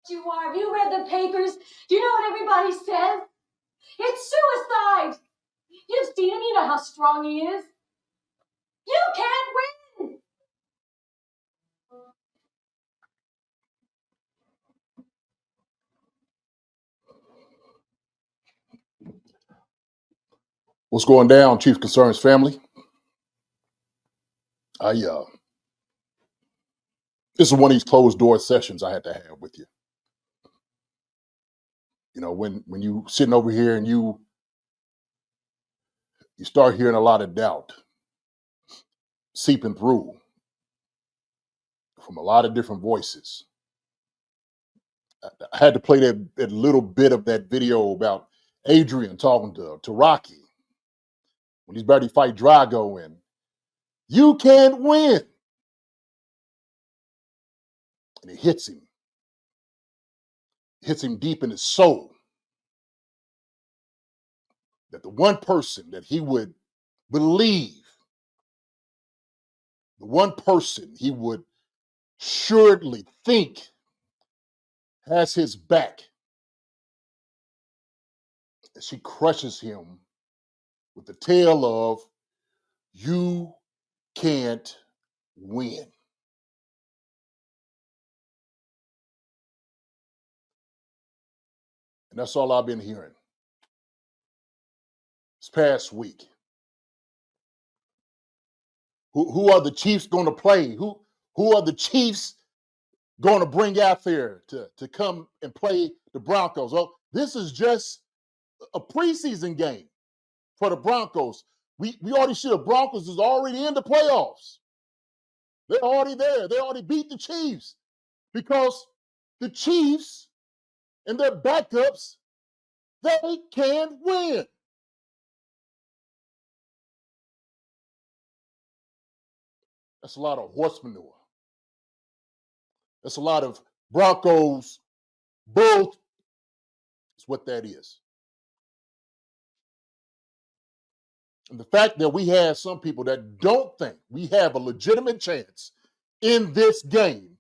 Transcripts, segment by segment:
You are. Have you read the papers? Do you know what everybody says? It's suicide. You've seen him. You know how strong he is. You can't win. What's going down, Chief Concerns family? This is one of these closed door sessions I had to have with you. You know, when you sitting over here and you start hearing a lot of doubt seeping through from a lot of different voices. I had to play that little bit of that video about Adrian talking to Rocky when he's about to fight Drago, and you can't win. And it hits him. It hits him deep in his soul. That the one person that he would believe, the one person he would surely think has his back, and she crushes him with the tale of, you can't win. And that's all I've been hearing this past week. Who are the Chiefs going to play? Who are the Chiefs going to bring out there to come and play the Broncos? Oh, this is just a preseason game for the Broncos. We already see the Broncos is already in the playoffs. They're already there. They already beat the Chiefs because the Chiefs and their backups, they can't win. That's a lot of horse manure. That's a lot of Broncos bull. That's what that is. And the fact that we have some people that don't think we have a legitimate chance in this game,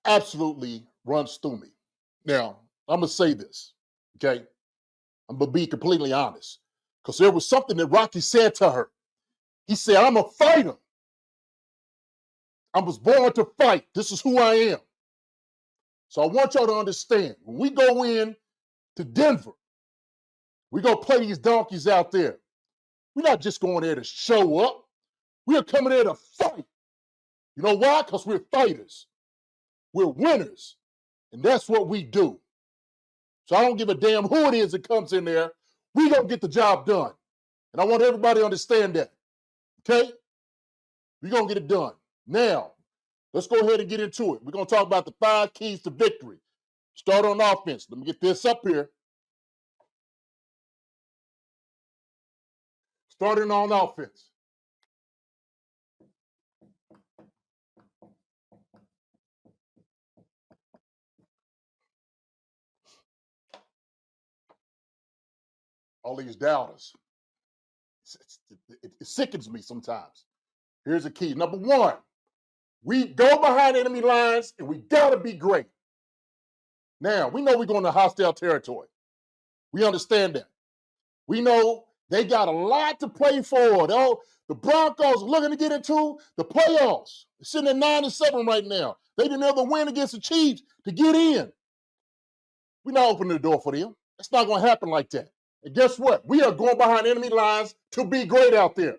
absolutely runs through me. Now, I'm going to say this, okay? I'm going to be completely honest, because there was something that Rocky said to her. He said, I'm a fighter. I was born to fight. This is who I am. So I want y'all to understand, when we go in to Denver, we go play these donkeys out there. We're not just going there to show up. We are coming there to fight. You know why? Because we're fighters. We're winners. And that's what we do. So I don't give a damn who it is that comes in there. We going to get the job done. And I want everybody to understand that. Okay? We're going to get it done. Now, let's go ahead and get into it. We're going to talk about the 5 keys to victory. Start on offense. Let me get this up here. Starting on offense. All these doubters. It sickens me sometimes. Here's the key. Number 1, we go behind enemy lines and we got to be great. Now, we know we're going to hostile territory. We understand that. We know they got a lot to play for. The Broncos are looking to get into the playoffs. They're sitting at 9-7 right now. They didn't ever win against the Chiefs to get in. We're not opening the door for them. It's not going to happen like that. And guess what? We are going behind enemy lines to be great out there.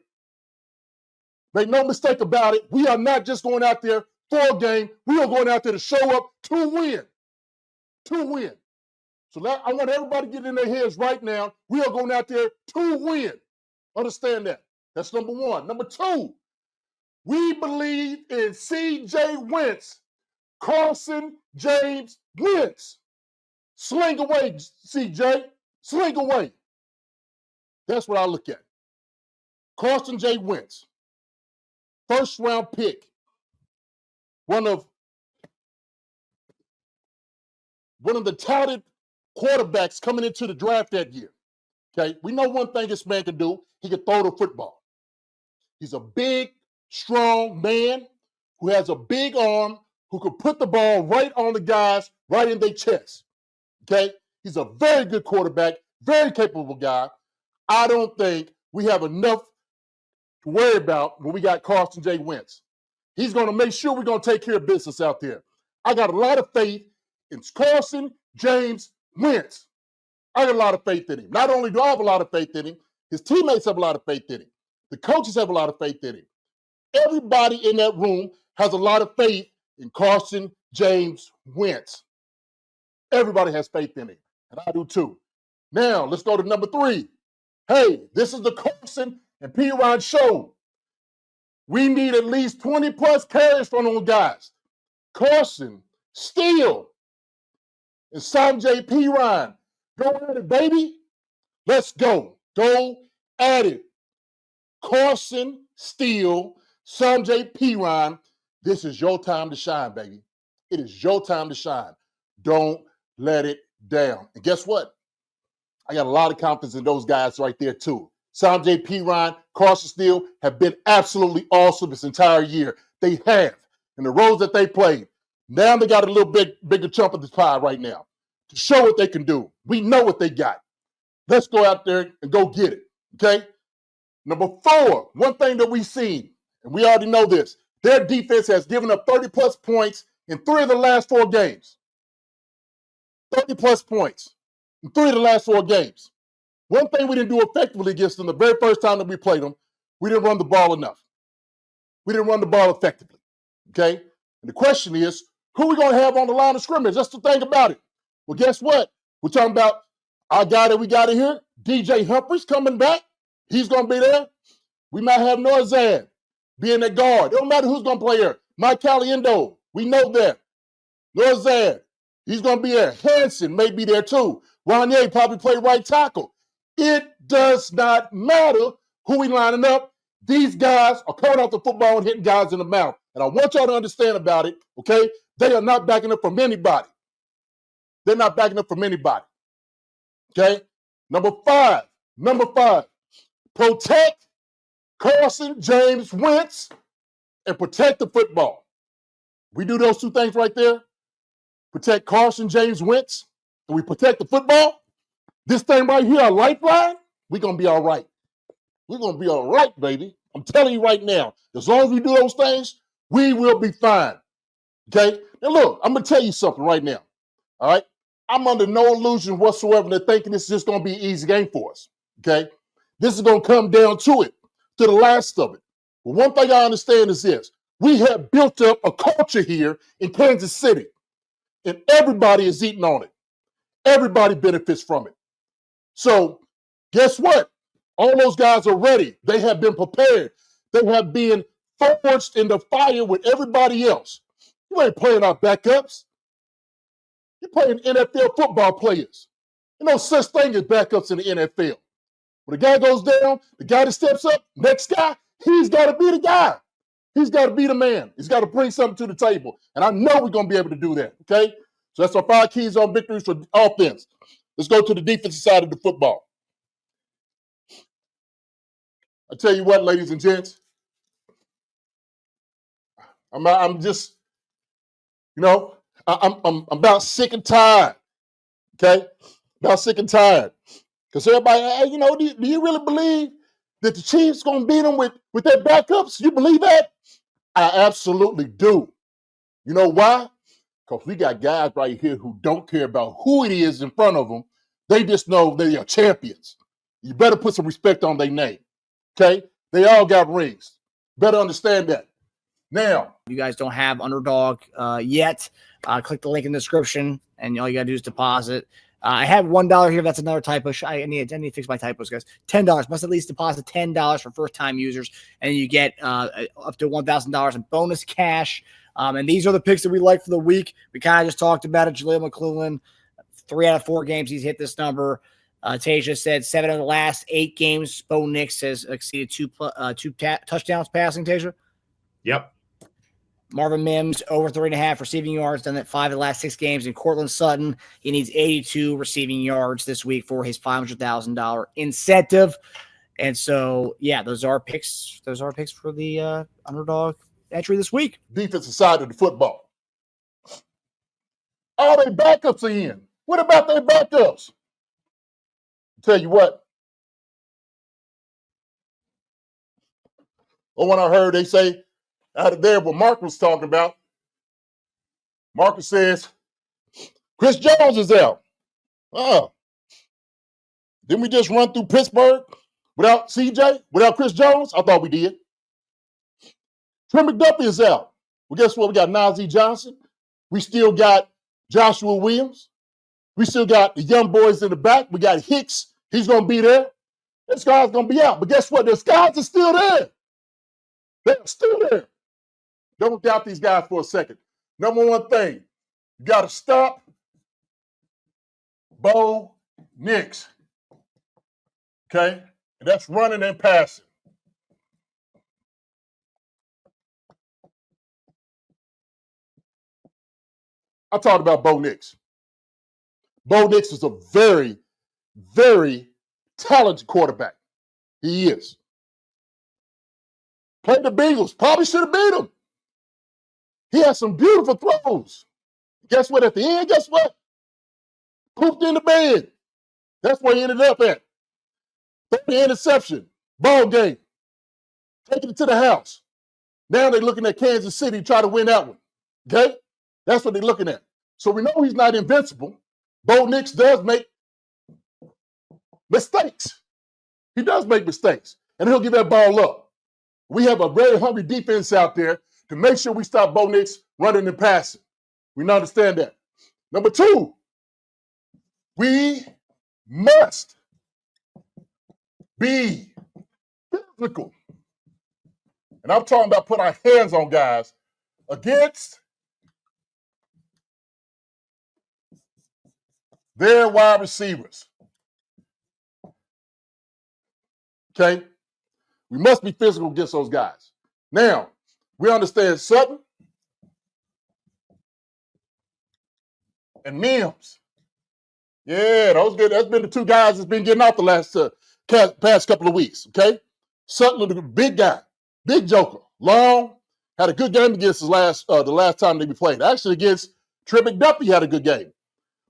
Make no mistake about it. We are not just going out there for a game. We are going out there to show up to win. To win. So I want everybody to get in their heads right now. We are going out there to win. Understand that. That's number 1. Number 2, we believe in C.J. Wentz, Carson James Wentz. Sling away, C.J. Sling away. That's what I look at. Carson J. Wentz, first-round pick, one of the touted quarterbacks coming into the draft that year. Okay, we know one thing this man can do. He can throw the football. He's a big, strong man who has a big arm, who can put the ball right on the guys, right in their chest. Okay? He's a very good quarterback, very capable guy. I don't think we have enough to worry about when we got Carson J. Wentz. He's going to make sure we're going to take care of business out there. I got a lot of faith in Carson James Wentz. I got a lot of faith in him. Not only do I have a lot of faith in him, his teammates have a lot of faith in him. The coaches have a lot of faith in him. Everybody in that room has a lot of faith in Carson James Wentz. Everybody has faith in him, and I do too. Now, let's go to number 3. Hey, this is the Carson and P. Ryan show. We need at least 20-plus carries from those guys. Carson, Steele, and Sanjay P. Ryan. Go at it, baby. Let's go. Go at it. Carson, Steele, Sanjay P. Ryan. This is your time to shine, baby. It is your time to shine. Don't let it down. And guess what? I got a lot of confidence in those guys right there, too. Sanjay P. Ryan, Carson Steele have been absolutely awesome this entire year. They have. In the roles that they played. Now they got a little bit bigger chunk of the pie right now to show what they can do. We know what they got. Let's go out there and go get it, okay? Number 4, one thing that we've seen, and we already know this, their defense has given up 30-plus points in 3 of the last 4 games. 30-plus points in 3 of the last 4 games. One thing we didn't do effectively against them the very first time that we played them, we didn't run the ball enough. We didn't run the ball effectively, okay? And the question is, who are we going to have on the line of scrimmage? That's the thing about it. Well, guess what? We're talking about our guy that we got in here, DJ Humphries, coming back. He's going to be there. We might have Norzad being at guard. It don't matter who's going to play here. Mike Caliendo, we know that. Norzad, he's going to be there. Hanson may be there too. Ronye probably play right tackle. It does not matter who we lining up. These guys are coming off the football and hitting guys in the mouth. And I want y'all to understand about it, okay? They are not backing up from anybody. They're not backing up from anybody. Okay? Number five, protect Carson James Wentz and protect the football. We do those 2 things right there. Protect Carson James Wentz and we protect the football. This thing right here, a lifeline, we're going to be all right. We're going to be all right, baby. I'm telling you right now, as long as we do those things, we will be fine. Okay? Now look, I'm going to tell you something right now. All right? I'm under no illusion whatsoever that thinking this is just going to be an easy game for us. Okay? This is going to come down to it, to the last of it. But one thing I understand is this. We have built up a culture here in Kansas City, and everybody is eating on it. Everybody benefits from it. So guess what? All those guys are ready. They have been prepared. They have been forged in the fire with everybody else. You ain't playing our backups. You're playing NFL football players. There's no such thing as backups in the NFL. When a guy goes down, the guy that steps up, next guy, he's got to be the guy. He's got to be the man. He's got to bring something to the table. And I know we're going to be able to do that, okay? So that's our 5 keys on victories for offense. Let's go to the defensive side of the football. I tell you what, ladies and gents, I'm just, I'm about sick and tired, okay? About sick and tired. Because everybody, hey, do you really believe that the Chiefs going to beat them with their backups? You believe that? I absolutely do. You know why? Because we got guys right here who don't care about who it is in front of them. They just know they are champions. You better put some respect on their name, okay? They all got rings. Better understand that. Now, if you guys don't have Underdog yet, click the link in the description, and all you got to do is deposit. I have $1 here. That's another typo. I need to fix my typos, guys. $10. Must at least deposit $10 for first-time users, and you get up to $1,000 in bonus cash. And these are the picks that we like for the week. We kind of just talked about it. Jaleel McClellan, 3 out of 4 games he's hit this number. Tasia said 7 of the last 8 games, Bo Nix has exceeded 2 touchdowns passing, Tasia. Yep. Marvin Mims, over 3.5 receiving yards, done that 5 of the last 6 games. And Cortland Sutton, he needs 82 receiving yards this week for his $500,000 incentive. And so, yeah, those are picks. Those are picks for the underdog entry this week. Defensive side of the football. All their backups are in. What about their backups? Tell you what. Or when I heard they say out of there what Mark was talking about, Marcus says, Chris Jones is out. Didn't we just run through Pittsburgh without CJ, without Chris Jones? I thought we did. Trey McDuffie is out. Well, guess what? We got Najee Johnson. We still got Joshua Williams. We still got the young boys in the back. We got Hicks. He's going to be there. This guy's going to be out. But guess what? Those guys are still there. They're still there. Don't doubt these guys for a second. Number one thing, you got to stop Bo Nix. Okay? And that's running and passing. I talked about Bo Nix. Bo Nix is a very, very talented quarterback. He is. Played the Bengals. Probably should have beat him. He had some beautiful throws. Guess what? At the end, guess what? Pooped in the bed. That's where he ended up at. 30 interception. Ball game. Taking it to the house. Now they're looking at Kansas City to try to win that one. Okay? That's what they're looking at. So we know he's not invincible. Bo Nix does make mistakes. He does make mistakes. And he'll give that ball up. We have a very hungry defense out there to make sure we stop Bo Nix running and passing. We understand that. Number two, we must be physical. And I'm talking about putting our hands on guys against their wide receivers. Okay? We must be physical against those guys. Now, we understand Sutton and Mims. Yeah, those good. That's been the two guys that's been getting out the past couple of weeks. Okay? Sutton was a big guy, big joker, long, had a good game against the last time they played. Actually, against Trey McDuffie had a good game.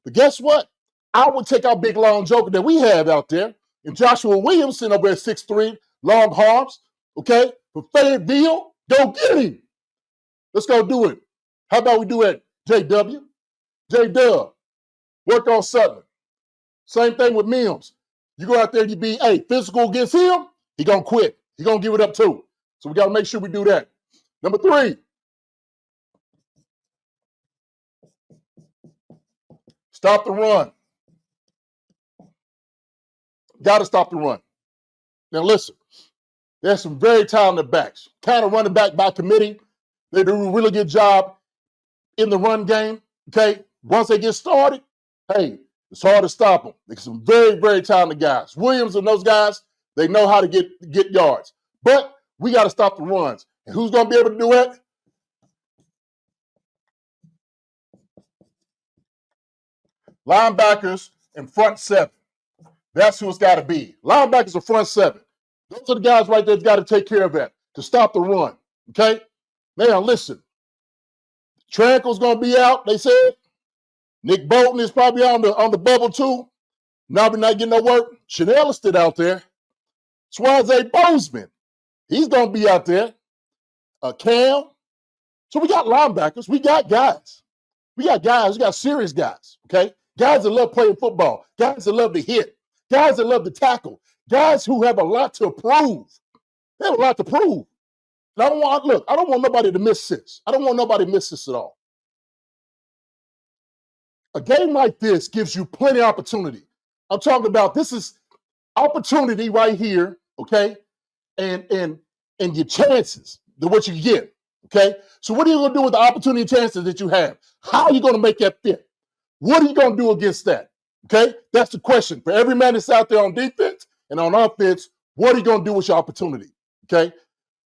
But guess what? I would take our big long joker that we have out there, and Joshua Williams sitting over at 6'3", long arms, okay? For Fayetteville, go get him. Let's go do it. How about we do it, JW? J-Dub, work on Sutton. Same thing with Mims. You go out there, you be, physical against him, he going to quit. He going to give it up too. So we got to make sure we do that. Number three, stop the run. Got to stop the run. Now listen, there's some very talented backs. Kind of running back by committee. They do a really good job in the run game. Okay, once they get started, it's hard to stop them. There's some very, very talented guys. Williams and those guys, they know how to get yards. But we got to stop the runs. And who's going to be able to do it? Linebackers and front seven. That's who it's got to be. Linebackers are front seven. Those are the guys right there that's got to take care of that, to stop the run. Okay? Now, listen. Tranquil's going to be out, they said. Nick Bolton is probably on the bubble, too. Now we're not getting no work. Chanel is still out there. Swaze Bozeman, he's going to be out there. Cam. So we got linebackers. We got guys. We got serious guys, okay? Guys that love playing football. Guys that love to hit. Guys that love to tackle. Guys who have a lot to prove. They have a lot to prove. And I don't want nobody to miss this. I don't want nobody to miss this at all. A game like this gives you plenty of opportunity. I'm talking about this is opportunity right here, okay? And your chances, what you get, okay? So what are you going to do with the opportunity and chances that you have? How are you going to make that fit? What are you going to do against that? Okay? That's the question. For every man that's out there on defense and on offense, what are you going to do with your opportunity? Okay?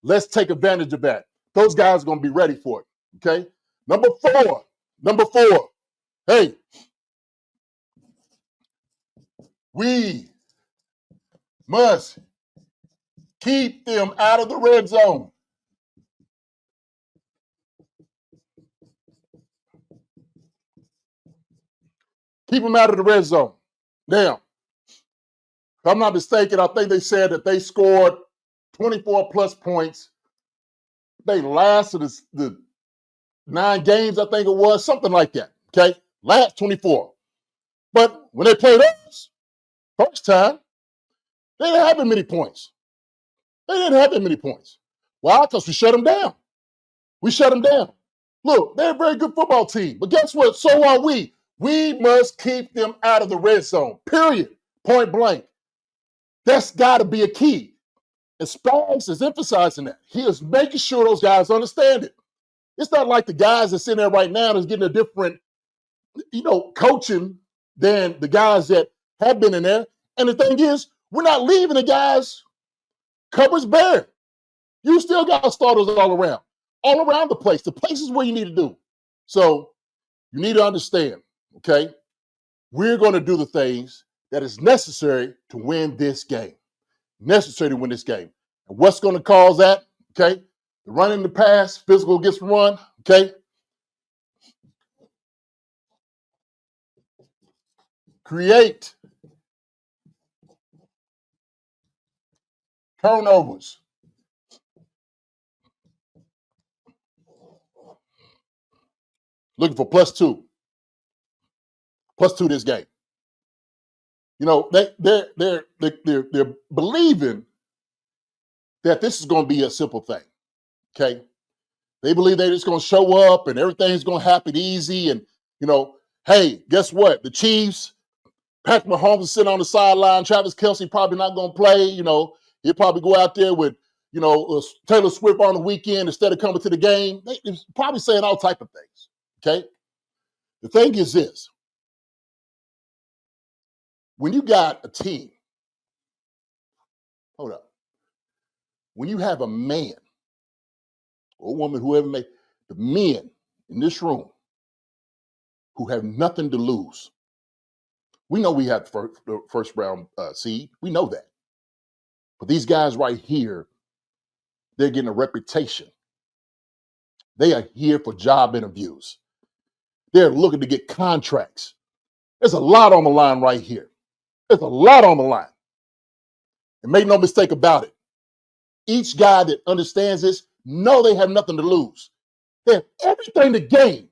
Let's take advantage of that. Those guys are going to be ready for it. Okay? Number four. Hey, we must keep them out of the red zone. Keep them out of the red zone. Now, if I'm not mistaken, I think they said that they scored 24 plus points. They lasted the 9 games, I think it was, something like that. Okay, last 24. But when they played us, first time, they didn't have that many points. They didn't have that many points. Why? Because we shut them down. We shut them down. Look, they're a very good football team. But guess what? So are we. We must keep them out of the red zone, period. Point blank. That's got to be a key. And Spags is emphasizing that. He is making sure those guys understand it. It's not like the guys that's in there right now that's getting a different, coaching than the guys that have been in there. And the thing is, we're not leaving the guys cupboards bare. You still got starters all around the place. The places where you need to do. So you need to understand, okay? We're going to do the things that is necessary to win this game. Necessary to win this game. And what's going to cause that? Okay? The run in the pass, physical gets run, okay? Create turnovers. Looking for +2. +2 this game. They're believing that this is going to be a simple thing. Okay? They believe they're just going to show up and everything's going to happen easy. And, hey, guess what? The Chiefs, Patrick Mahomes is sitting on the sideline. Travis Kelce probably not going to play. He'll probably go out there with, Taylor Swift on the weekend instead of coming to the game. They're probably saying all type of things. Okay? The thing is this. When you got a team, hold up. When you have a man or woman, whoever the men in this room who have nothing to lose. We know we have the first round seed. We know that. But these guys right here, they're getting a reputation. They are here for job interviews. They're looking to get contracts. There's a lot on the line right here. There's a lot on the line. And make no mistake about it. Each guy that understands this know they have nothing to lose. They have everything to gain.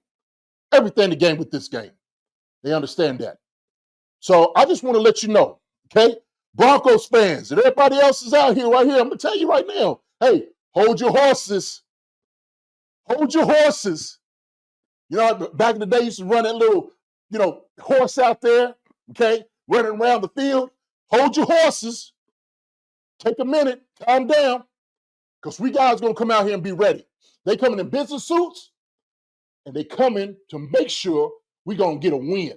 Everything to gain with this game. They understand that. So I just want to let you know, okay? Broncos fans and everybody else is out here right here. I'm going to tell you right now, hey, hold your horses. Hold your horses. Back in the day, you used to run that little, horse out there, okay, running around the field. Hold your horses. Take a minute, calm down, because we guys going to come out here and be ready. They coming in business suits, and they coming to make sure we going to get a win.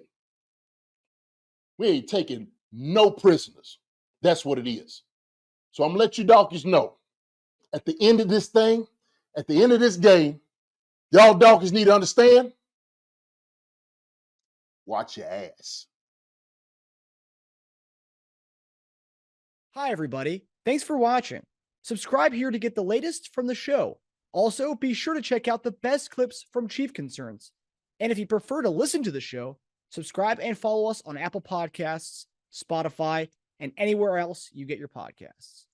We ain't taking no prisoners. That's what it is. So I'm going to let you donkeys know, at the end of this thing, at the end of this game, y'all donkeys need to understand, watch your ass. Hi, everybody. Thanks for watching. Subscribe here to get the latest from the show. Also, be sure to check out the best clips from Chief Concerns. And if you prefer to listen to the show, subscribe and follow us on Apple Podcasts, Spotify, and anywhere else you get your podcasts.